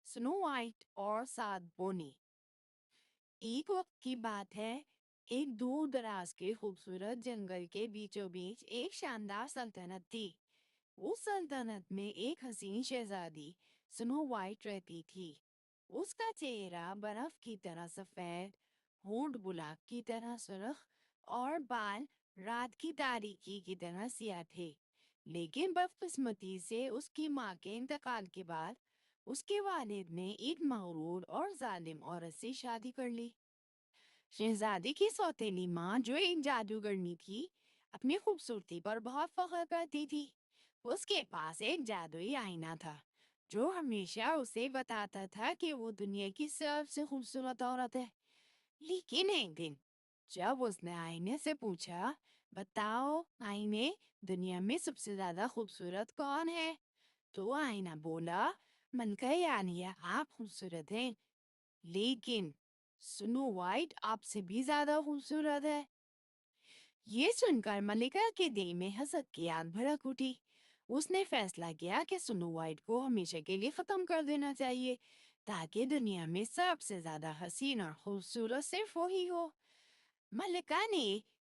Snow white और सात बोनी। एक वक्त की बात है, एक दूर दराज के खूबसूरत जंगल के बीचों बीच एक शानदार सल्तनत थी। उस सल्तनत में एक हसीन शहजादी स्नो वाइट रहती थी। उसका चेहरा बर्फ की तरह सफेद, होंठ गुलाब की तरह सुर्ख और बाल रात की तारीकी की तरह सियाह थे। लेकिन बदकिस्मती से उसकी माँ के इंतकाल के बाद उसके वालिद ने एक मगरूर और जालिम औरत से शादी कर ली। शहजादी की सौतेली माँ, जो एक जादूगरनी थी, अपनी खूबसूरती पर बहुत फख्र करती थी। उसके पास एक जादुई आईना था जो हमेशा उसे बताता था कि वो दुनिया की सबसे खूबसूरत औरत है। लेकिन एक दिन जब उसने आईने से पूछा, बताओ आईने, दुनिया में सबसे ज्यादा खूबसूरत कौन है, तो आईना बोला, मन का यानी आप खूबसूरत हैं, लेकिन स्नो वाइट आपसे भी ज्यादा खूबसूरत है। ये सुनकर मलिका के दिल में हंसत की आग भड़क उठी। उसने फैसला किया कि स्नो वाइट को हमेशा के लिए खत्म कर देना चाहिए, ताकि दुनिया में सबसे ज्यादा हसीन और खूबसूरत सिर्फ वही हो। मलिका ने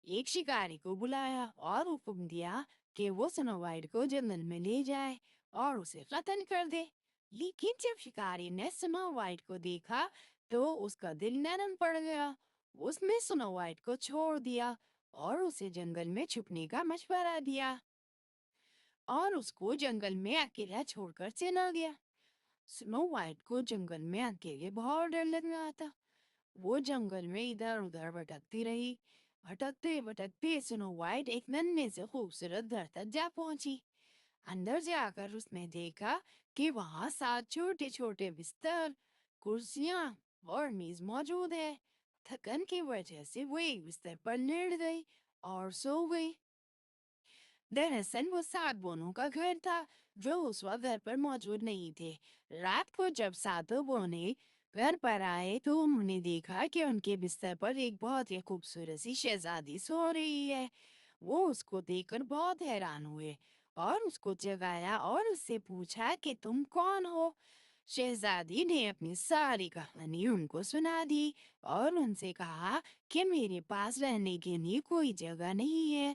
एक शिकारी को बुलाया और हुक्म दिया कि वो स्नो वाइट को जंगल में ले जाए और उसे कत्ल कर दे। लेकिन जब शिकारी ने स्नो वाइट को देखा तो उसका दिल नरम पड़ गया। उसने स्नो वाइट को छोड़ दिया और उसे जंगल में छुपने का मशवरा दिया और उसको जंगल में अकेला छोड़कर चला गया। स्नो वाइट को जंगल में अकेले बहुत डर लग रहा था। वो जंगल में इधर उधर भटकती रही। भटकते भटकते स्नो वाइट एक नन्हे से खूबसूरत घर तक जा पहुंची। अंदर जाकर उसने देखा कि वहां सात छोटे छोटे बिस्तर, कुर्सियां और मेज मौजूद है। थकन की वजह से वो एक बिस्तर पर लेट गई और सो गई। दरअसल वो सात बोनों का घर था जो उस वक्त घर पर मौजूद नहीं थे। रात को जब सातों बोने घर पर आए तो उन्होंने देखा कि उनके बिस्तर पर एक बहुत ही खूबसूरत सी शहजादी सो रही है। वो उसको देखकर बहुत हैरान हुए और उसको जगाया और उससे पूछा कि तुम कौन हो। शहजादी ने अपनी सारी कहानी उनको सुना दी और उनसे कहा कि मेरे पास रहने के लिए कोई जगह नहीं है।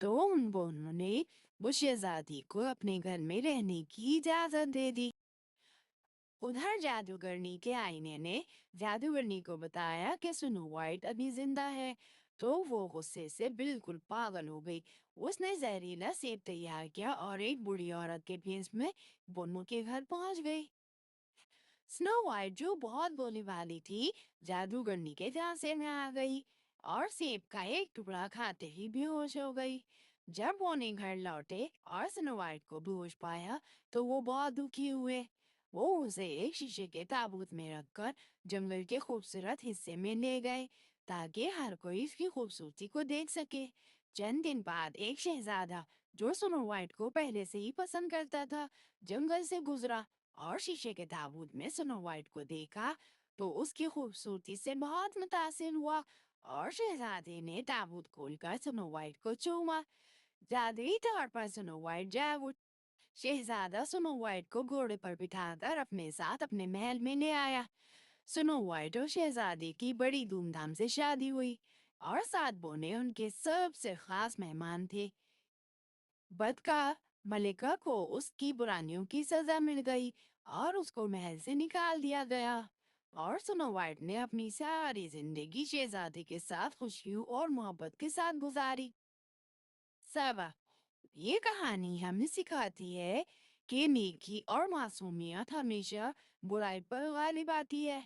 तो उन दोनों ने वो शहजादी को अपने घर में रहने की इजाजत दे दी। उधर जादूगरनी के आईने ने जादूगरनी को बताया कि स्नो वाइट अभी जिंदा है। तो वो गुस्से से बिल्कुल पागल हो गई। उसने जहरीला सेब तैयार किया और एक बूढ़ी औरत के भेष में बोनो के घर पहुंच गई। स्नो वाइट, जो बहुत बोलने वाली थी, जादूगरनी के झांसे में आ गई और सेब का एक टुकड़ा खाते ही बेहोश हो गई। जब वो अपने घर लौटे और स्नो वाइट को बेहोश पाया तो वो बहुत दुखी हुए। वो उसे एक शीशे के ताबूत में रखकर जंगल के खूबसूरत हिस्से में ले गए ताकि हर कोई इसकी खूबसूरती को देख सके। चंद दिन बाद एक शहजादा जो स्नो वाइट को पहले से ही पसंद करता था, जंगल से गुजरा और शीशे के ताबूत में स्नो वाइट को देखा तो उसकी खूबसूरती से बहुत मुतासिर हुआ और शहजादे ने ताबूत खोलकर स्नो वाइट को चूमा। जादुई तौर पर स्नो वाइट जाग उठी। शहजादा स्नो वाइट को घोड़े पर बिठाकर अपने साथ अपने महल में ले आया। स्नो वाइट और शहजादे की बड़ी धूमधाम से शादी हुई और सात बोने उनके सबसे खास मेहमान थे। बदका मलिका को उसकी बुराइयों की सजा मिल गई और उसको महल से निकाल दिया गया और स्नो वाइट ने अपनी सारी जिंदगी शहजादे के साथ खुशियों और मोहब्बत के साथ गुजारी। सबा, ये कहानी हमें सिखाती है कि नेकी और मासूमियत हमेशा बुराई पर गालिब आती है।